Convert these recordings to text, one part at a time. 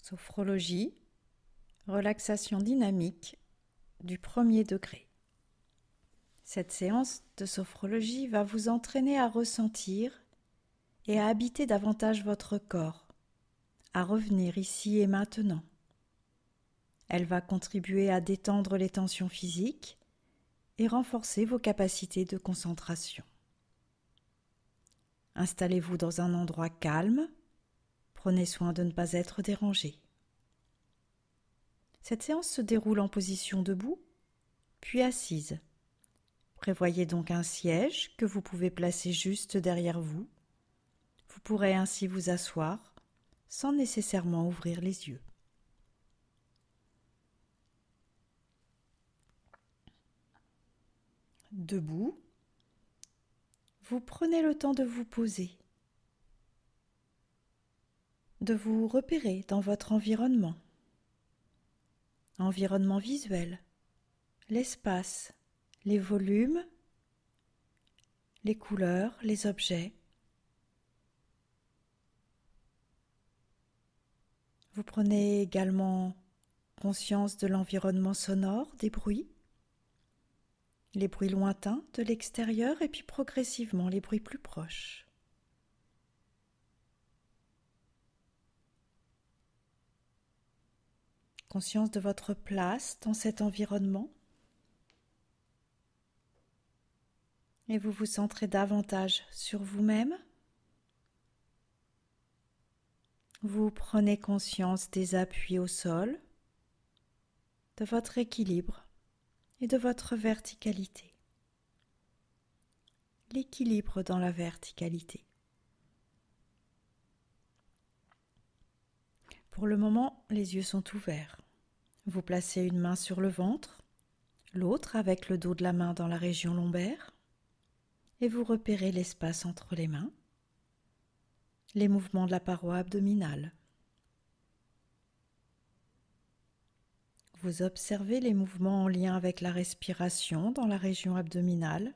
Sophrologie, relaxation dynamique du premier degré. Cette séance de sophrologie va vous entraîner à ressentir et à habiter davantage votre corps, à revenir ici et maintenant. Elle va contribuer à détendre les tensions physiques et renforcer vos capacités de concentration. Installez-vous dans un endroit calme. Prenez soin de ne pas être dérangé. Cette séance se déroule en position debout, puis assise. Prévoyez donc un siège que vous pouvez placer juste derrière vous. Vous pourrez ainsi vous asseoir sans nécessairement ouvrir les yeux. Debout, vous prenez le temps de vous poser, de vous repérer dans votre environnement visuel, l'espace, les volumes, les couleurs, les objets. Vous prenez également conscience de l'environnement sonore, des bruits, les bruits lointains de l'extérieur et puis progressivement les bruits plus proches. Conscience de votre place dans cet environnement. Et vous vous centrez davantage sur vous-même. Vous prenez conscience des appuis au sol, de votre équilibre et de votre verticalité. L'équilibre dans la verticalité. Pour le moment, les yeux sont ouverts. Vous placez une main sur le ventre, l'autre avec le dos de la main dans la région lombaire, et vous repérez l'espace entre les mains, les mouvements de la paroi abdominale. Vous observez les mouvements en lien avec la respiration dans la région abdominale,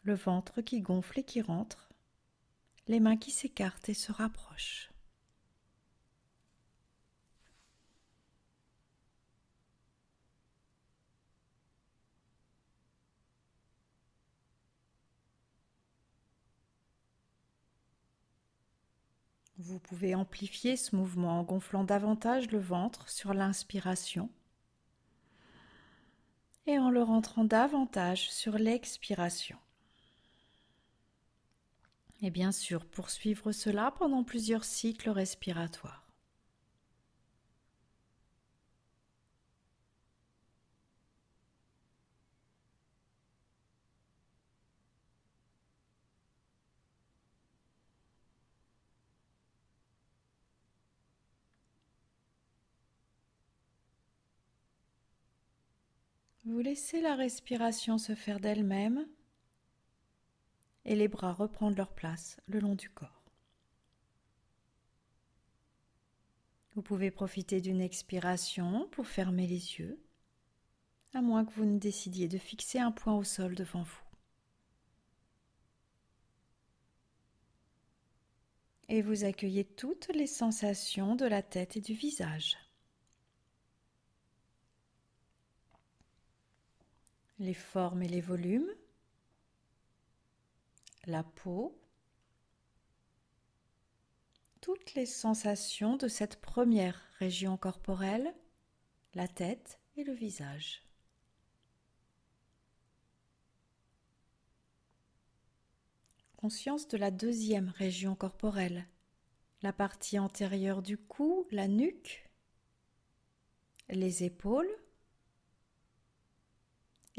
le ventre qui gonfle et qui rentre, les mains qui s'écartent et se rapprochent. Vous pouvez amplifier ce mouvement en gonflant davantage le ventre sur l'inspiration et en le rentrant davantage sur l'expiration. Et bien sûr, poursuivre cela pendant plusieurs cycles respiratoires. Vous laissez la respiration se faire d'elle-même et les bras reprendre leur place le long du corps. Vous pouvez profiter d'une expiration pour fermer les yeux, à moins que vous ne décidiez de fixer un point au sol devant vous. Et vous accueillez toutes les sensations de la tête et du visage. Les formes et les volumes, la peau, toutes les sensations de cette première région corporelle, la tête et le visage. Conscience de la deuxième région corporelle, la partie antérieure du cou, la nuque, les épaules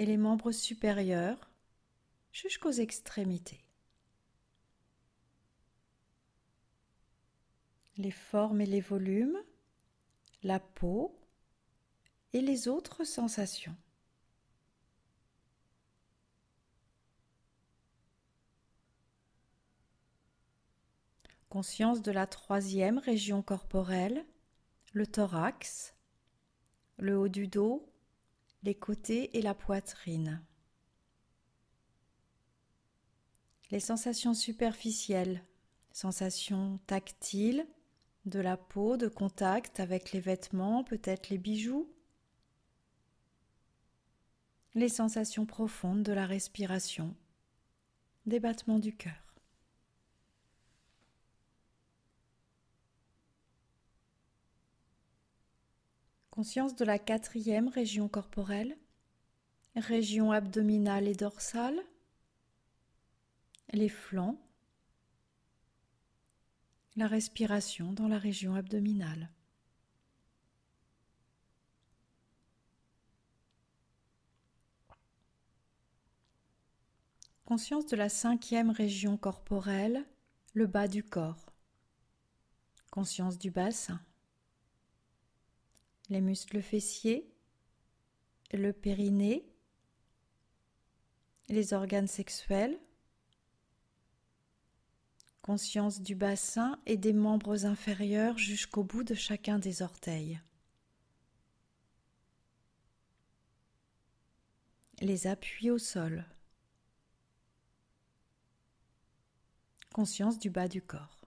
et les membres supérieurs jusqu'aux extrémités. Les formes et les volumes, la peau et les autres sensations. Conscience de la troisième région corporelle, le thorax, le haut du dos, les côtés et la poitrine. Les sensations superficielles, sensations tactiles, de la peau, de contact avec les vêtements, peut-être les bijoux. Les sensations profondes de la respiration, des battements du cœur. Conscience de la 4e région corporelle, région abdominale et dorsale, les flancs, la respiration dans la région abdominale. Conscience de la 5e région corporelle, le bas du corps. Conscience du bassin, les muscles fessiers, le périnée, les organes sexuels. Conscience du bassin et des membres inférieurs jusqu'au bout de chacun des orteils. Les appuis au sol. Conscience du bas du corps.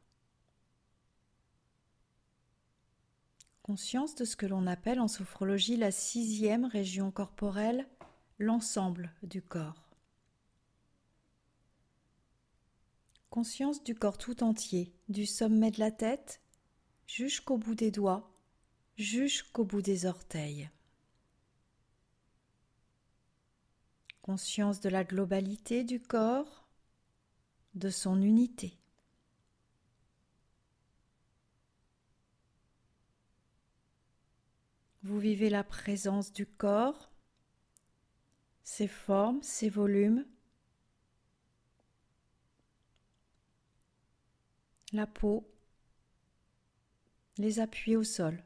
Conscience de ce que l'on appelle en sophrologie la 6e région corporelle, l'ensemble du corps. Conscience du corps tout entier, du sommet de la tête jusqu'au bout des doigts, jusqu'au bout des orteils. Conscience de la globalité du corps, de son unité. Vous vivez la présence du corps, ses formes, ses volumes, la peau, les appuis au sol.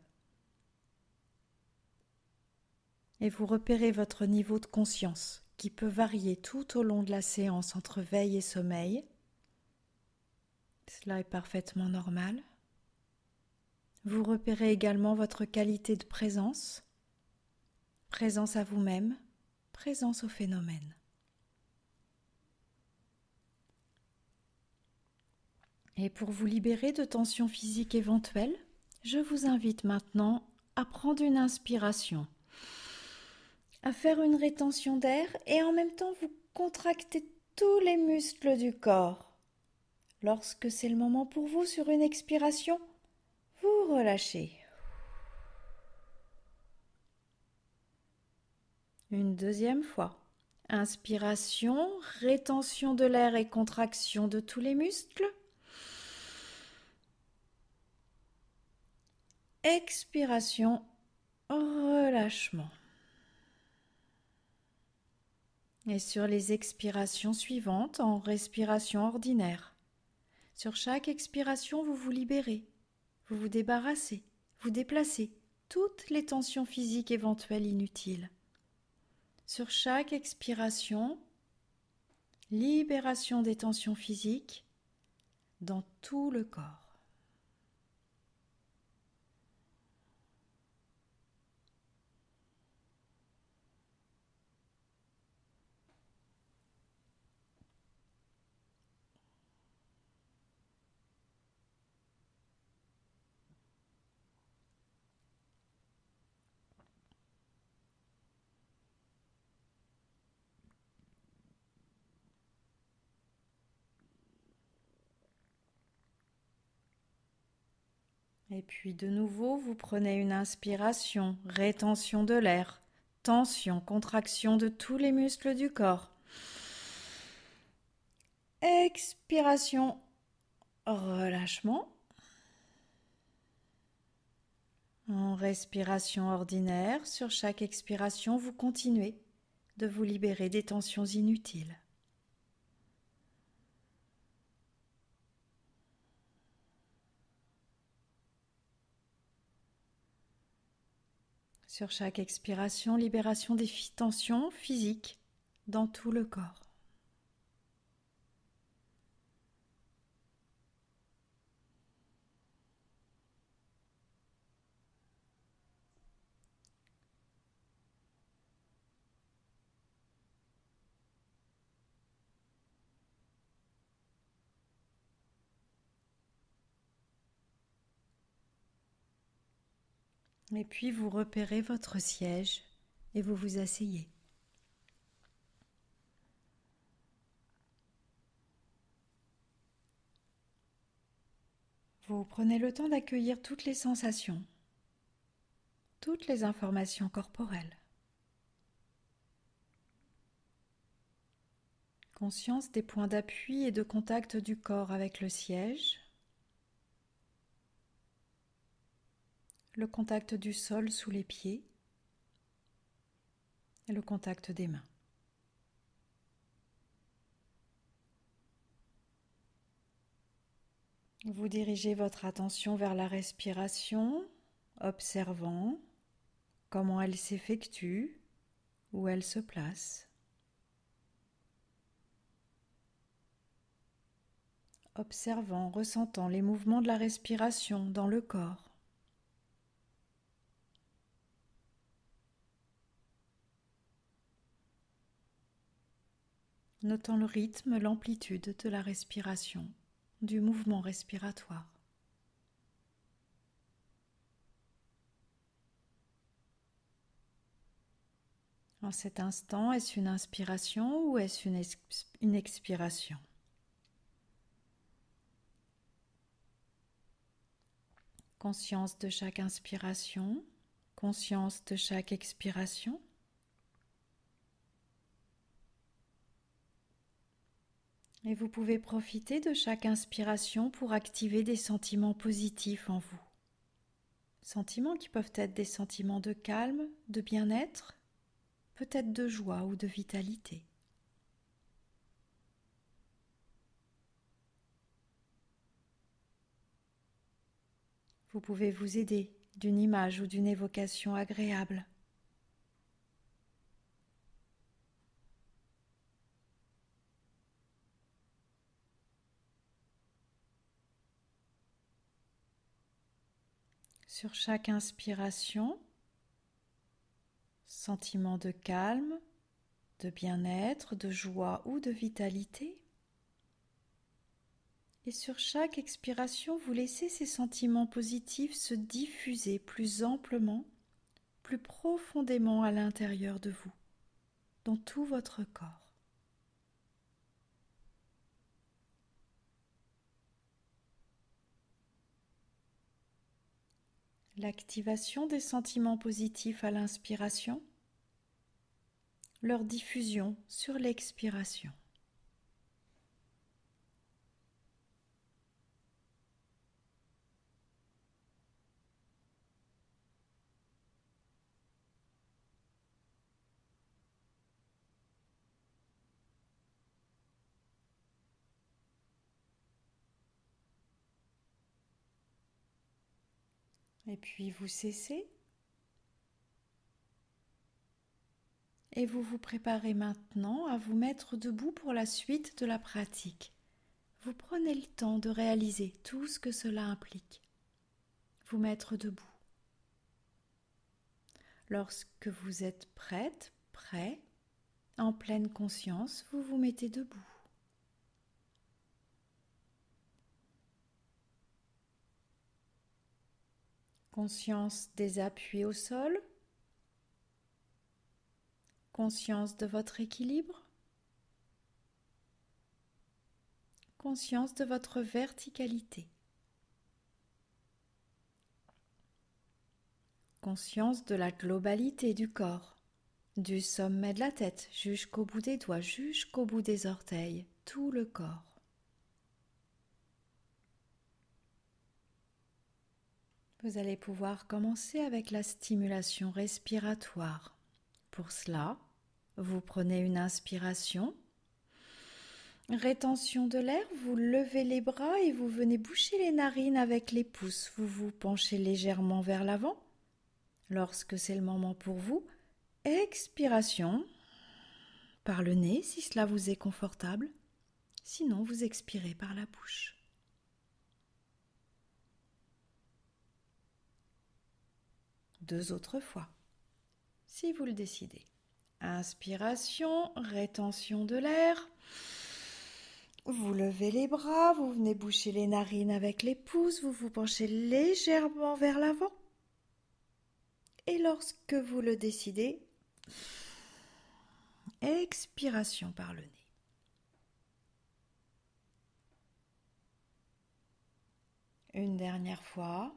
Et vous repérez votre niveau de conscience qui peut varier tout au long de la séance entre veille et sommeil. Cela est parfaitement normal. Vous repérez également votre qualité de présence, présence à vous-même, présence au phénomène. Et pour vous libérer de tensions physiques éventuelles, je vous invite maintenant à prendre une inspiration, à faire une rétention d'air et en même temps vous contractez tous les muscles du corps. Lorsque c'est le moment pour vous, sur une expiration, vous relâchez. Une deuxième fois. Inspiration, rétention de l'air et contraction de tous les muscles. Expiration, relâchement. Et sur les expirations suivantes, en respiration ordinaire, sur chaque expiration, vous vous libérez, vous vous débarrassez, vous déplacez toutes les tensions physiques éventuelles inutiles. Sur chaque expiration, libération des tensions physiques dans tout le corps. Et puis de nouveau, vous prenez une inspiration, rétention de l'air, tension, contraction de tous les muscles du corps. Expiration, relâchement. En respiration ordinaire, sur chaque expiration, vous continuez de vous libérer des tensions inutiles. Sur chaque expiration, libération des tensions physiques dans tout le corps. Et puis vous repérez votre siège et vous vous asseyez. Vous prenez le temps d'accueillir toutes les sensations, toutes les informations corporelles. Conscience des points d'appui et de contact du corps avec le siège, le contact du sol sous les pieds et le contact des mains. Vous dirigez votre attention vers la respiration, observant comment elle s'effectue, où elle se place. Observant, ressentant les mouvements de la respiration dans le corps. Notant le rythme, l'amplitude de la respiration, du mouvement respiratoire. En cet instant, est-ce une inspiration ou est-ce une expiration ? Conscience de chaque inspiration, conscience de chaque expiration. Et vous pouvez profiter de chaque inspiration pour activer des sentiments positifs en vous. Sentiments qui peuvent être des sentiments de calme, de bien-être, peut-être de joie ou de vitalité. Vous pouvez vous aider d'une image ou d'une évocation agréable. Sur chaque inspiration, sentiment de calme, de bien-être, de joie ou de vitalité. Et sur chaque expiration, vous laissez ces sentiments positifs se diffuser plus amplement, plus profondément à l'intérieur de vous, dans tout votre corps. L'activation des sentiments positifs à l'inspiration, leur diffusion sur l'expiration. Et puis vous cessez. Et vous vous préparez maintenant à vous mettre debout pour la suite de la pratique. Vous prenez le temps de réaliser tout ce que cela implique. Vous mettre debout. Lorsque vous êtes prête, prêt, en pleine conscience, vous vous mettez debout. Conscience des appuis au sol, conscience de votre équilibre, conscience de votre verticalité, conscience de la globalité du corps, du sommet de la tête jusqu'au bout des doigts, jusqu'au bout des orteils, tout le corps. Vous allez pouvoir commencer avec la stimulation respiratoire. Pour cela, vous prenez une inspiration, rétention de l'air, vous levez les bras et vous venez boucher les narines avec les pouces. Vous vous penchez légèrement vers l'avant. Lorsque c'est le moment pour vous, expiration par le nez si cela vous est confortable. Sinon, vous expirez par la bouche. Deux autres fois, si vous le décidez. Inspiration, rétention de l'air. Vous levez les bras, vous venez boucher les narines avec les pouces, vous vous penchez légèrement vers l'avant. Et lorsque vous le décidez, expiration par le nez. Une dernière fois,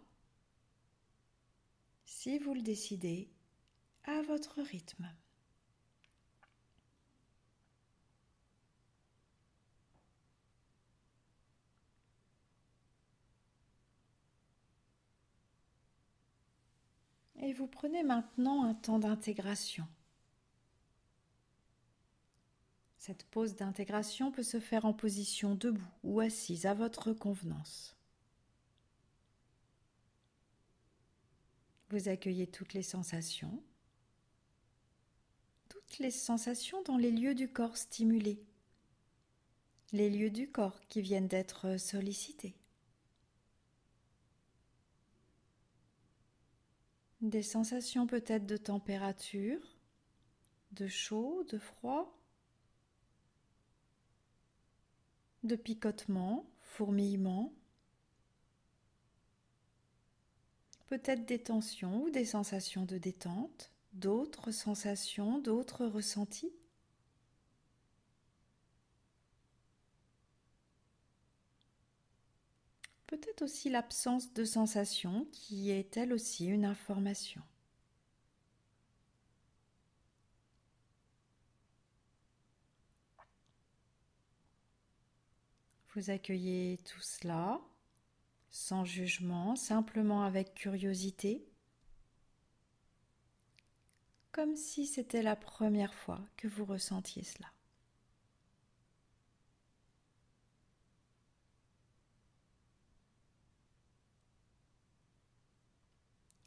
si vous le décidez, à votre rythme. Et vous prenez maintenant un temps d'intégration. Cette pause d'intégration peut se faire en position debout ou assise à votre convenance. Vous accueillez toutes les sensations dans les lieux du corps stimulés, les lieux du corps qui viennent d'être sollicités. Des sensations peut-être de température, de chaud, de froid, de picotement, fourmillement, peut-être des tensions ou des sensations de détente, d'autres sensations, d'autres ressentis. Peut-être aussi l'absence de sensation qui est elle aussi une information. Vous accueillez tout cela sans jugement, simplement avec curiosité, comme si c'était la première fois que vous ressentiez cela.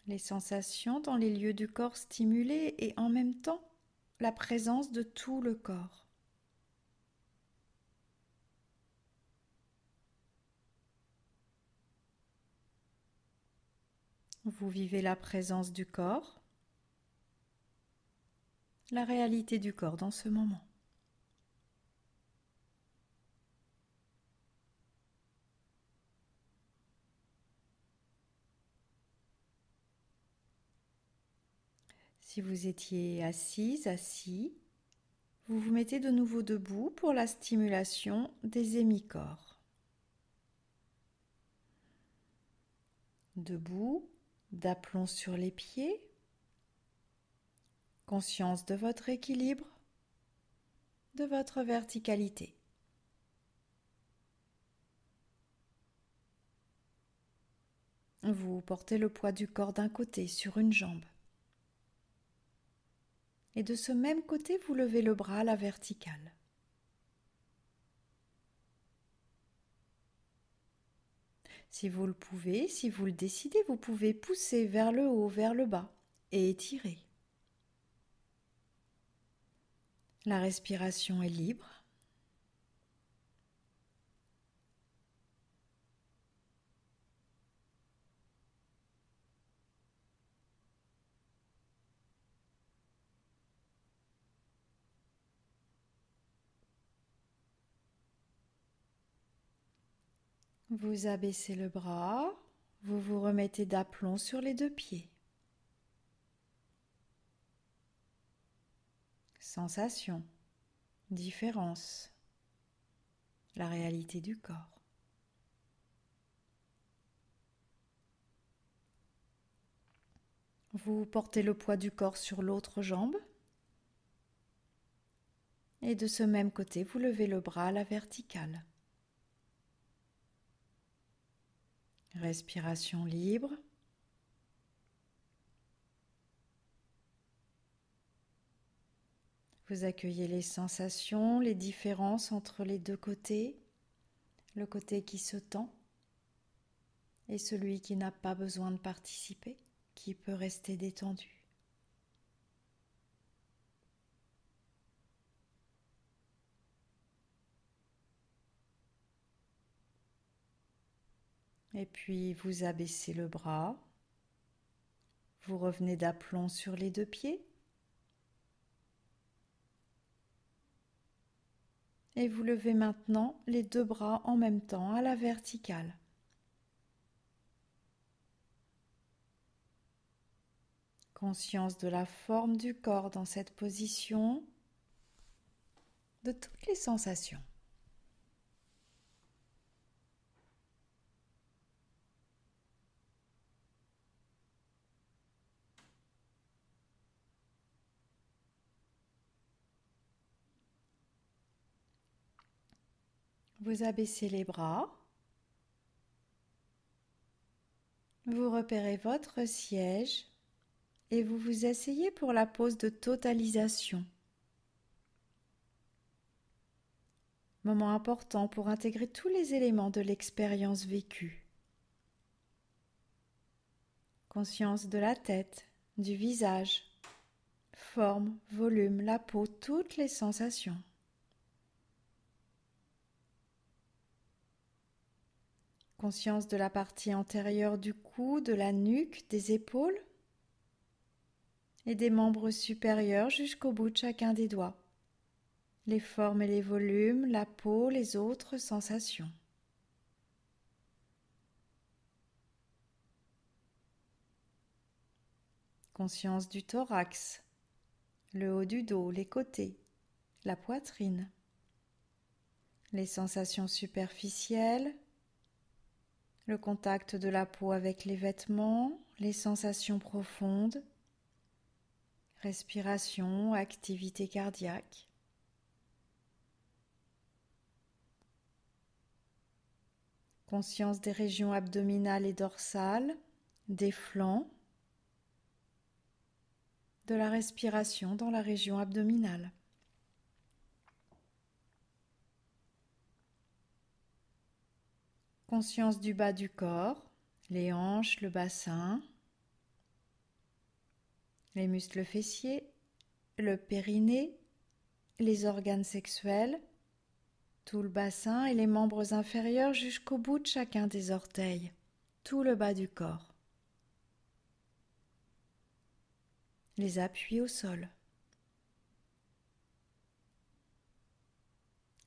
Les sensations dans les lieux du corps stimulés et en même temps la présence de tout le corps. Vous vivez la présence du corps, la réalité du corps dans ce moment. Si vous étiez assise, assis, vous vous mettez de nouveau debout pour la stimulation des hémicorps. Debout, d'aplomb sur les pieds, conscience de votre équilibre, de votre verticalité. Vous portez le poids du corps d'un côté sur une jambe. Et de ce même côté, vous levez le bras à la verticale. Si vous le pouvez, si vous le décidez, vous pouvez pousser vers le haut, vers le bas et étirer. La respiration est libre. Vous abaissez le bras, vous vous remettez d'aplomb sur les deux pieds. Sensation, différence, la réalité du corps. Vous portez le poids du corps sur l'autre jambe. Et de ce même côté, vous levez le bras à la verticale. Respiration libre. Vous accueillez les sensations, les différences entre les deux côtés, le côté qui se tend et celui qui n'a pas besoin de participer, qui peut rester détendu. Et puis vous abaissez le bras, vous revenez d'aplomb sur les deux pieds et vous levez maintenant les deux bras en même temps à la verticale. Conscience de la forme du corps dans cette position, de toutes les sensations. Vous abaissez les bras. Vous repérez votre siège et vous vous asseyez pour la pose de totalisation. Moment important pour intégrer tous les éléments de l'expérience vécue. Conscience de la tête, du visage, forme, volume, la peau, toutes les sensations. Conscience de la partie antérieure du cou, de la nuque, des épaules et des membres supérieurs jusqu'au bout de chacun des doigts. Les formes et les volumes, la peau, les autres sensations. Conscience du thorax, le haut du dos, les côtés, la poitrine, les sensations superficielles, le contact de la peau avec les vêtements, les sensations profondes, respiration, activité cardiaque. Conscience des régions abdominales et dorsales, des flancs, de la respiration dans la région abdominale. Conscience du bas du corps, les hanches, le bassin, les muscles fessiers, le périnée, les organes sexuels, tout le bassin et les membres inférieurs jusqu'au bout de chacun des orteils, tout le bas du corps. Les appuis au sol.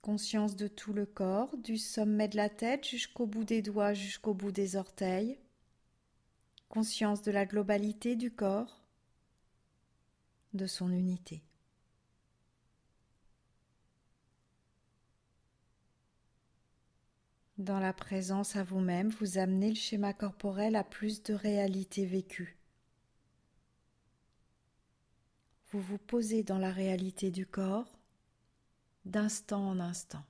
Conscience de tout le corps, du sommet de la tête jusqu'au bout des doigts, jusqu'au bout des orteils. Conscience de la globalité du corps, de son unité. Dans la présence à vous-même, vous amenez le schéma corporel à plus de réalité vécue. Vous vous posez dans la réalité du corps, d'instant en instant.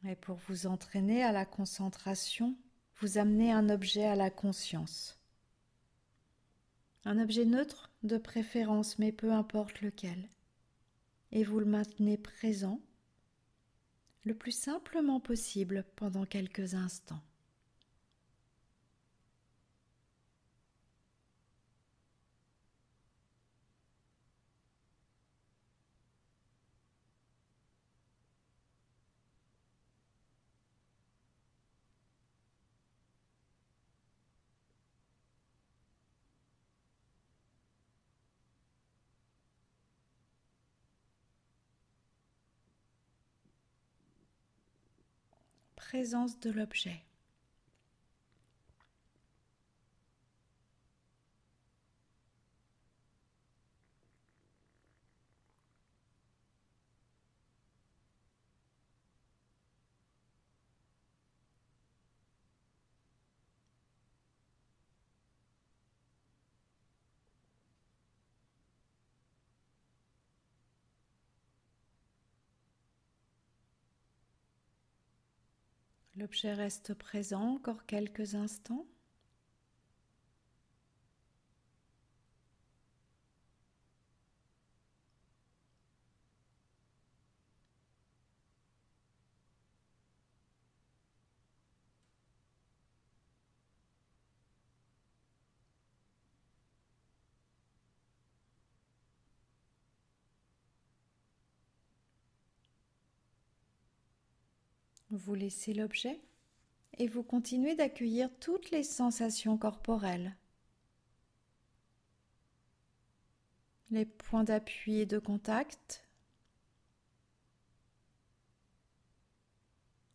Et pour vous entraîner à la concentration, vous amenez un objet à la conscience. Un objet neutre de préférence, mais peu importe lequel. Et vous le maintenez présent le plus simplement possible pendant quelques instants. Présence de l'objet. L'objet reste présent encore quelques instants. Vous laissez l'objet et vous continuez d'accueillir toutes les sensations corporelles. Les points d'appui et de contact,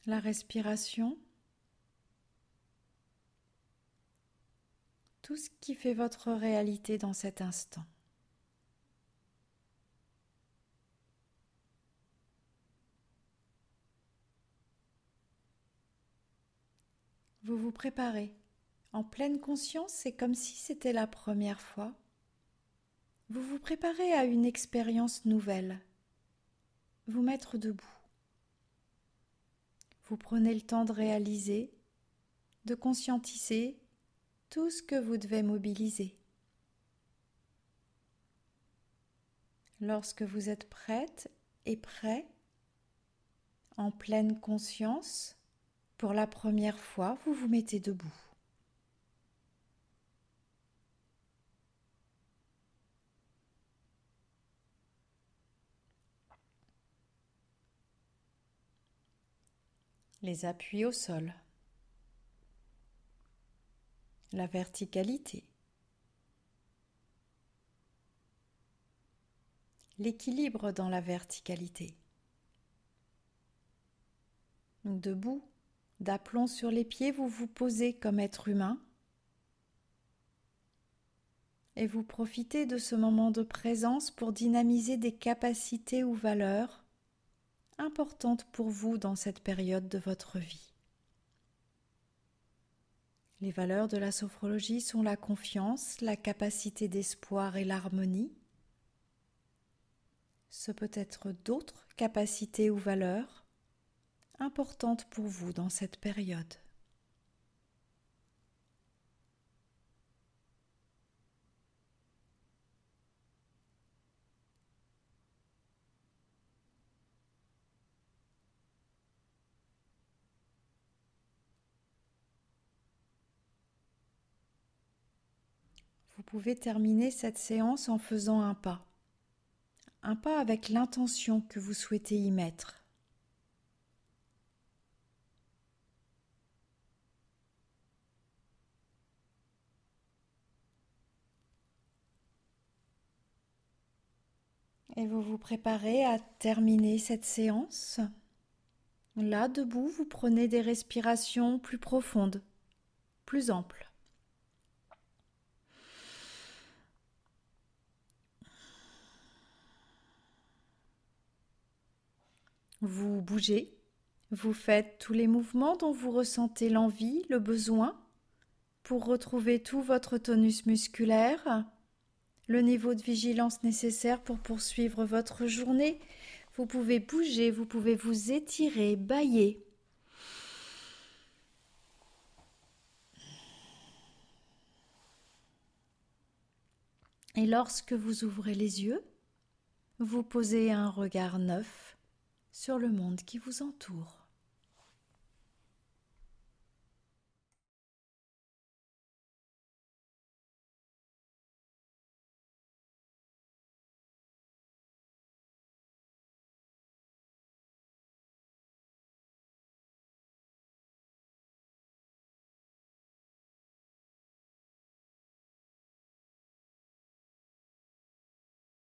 la respiration, tout ce qui fait votre réalité dans cet instant. Vous vous préparez. En pleine conscience, c'est comme si c'était la première fois. Vous vous préparez à une expérience nouvelle. Vous mettre debout. Vous prenez le temps de réaliser, de conscientiser tout ce que vous devez mobiliser. Lorsque vous êtes prête et prêt, en pleine conscience, pour la première fois, vous vous mettez debout. Les appuis au sol, la verticalité, l'équilibre dans la verticalité. Debout, d'aplomb sur les pieds, vous vous posez comme être humain et vous profitez de ce moment de présence pour dynamiser des capacités ou valeurs importantes pour vous dans cette période de votre vie. Les valeurs de la sophrologie sont la confiance, la capacité d'espoir et l'harmonie. Ce peut être d'autres capacités ou valeurs importantes pour vous dans cette période. Vous pouvez terminer cette séance en faisant un pas avec l'intention que vous souhaitez y mettre. Et vous vous préparez à terminer cette séance. Là, debout, vous prenez des respirations plus profondes, plus amples. Vous bougez, vous faites tous les mouvements dont vous ressentez l'envie, le besoin, pour retrouver tout votre tonus musculaire, le niveau de vigilance nécessaire pour poursuivre votre journée. Vous pouvez bouger, vous pouvez vous étirer, bâiller. Et lorsque vous ouvrez les yeux, vous posez un regard neuf sur le monde qui vous entoure.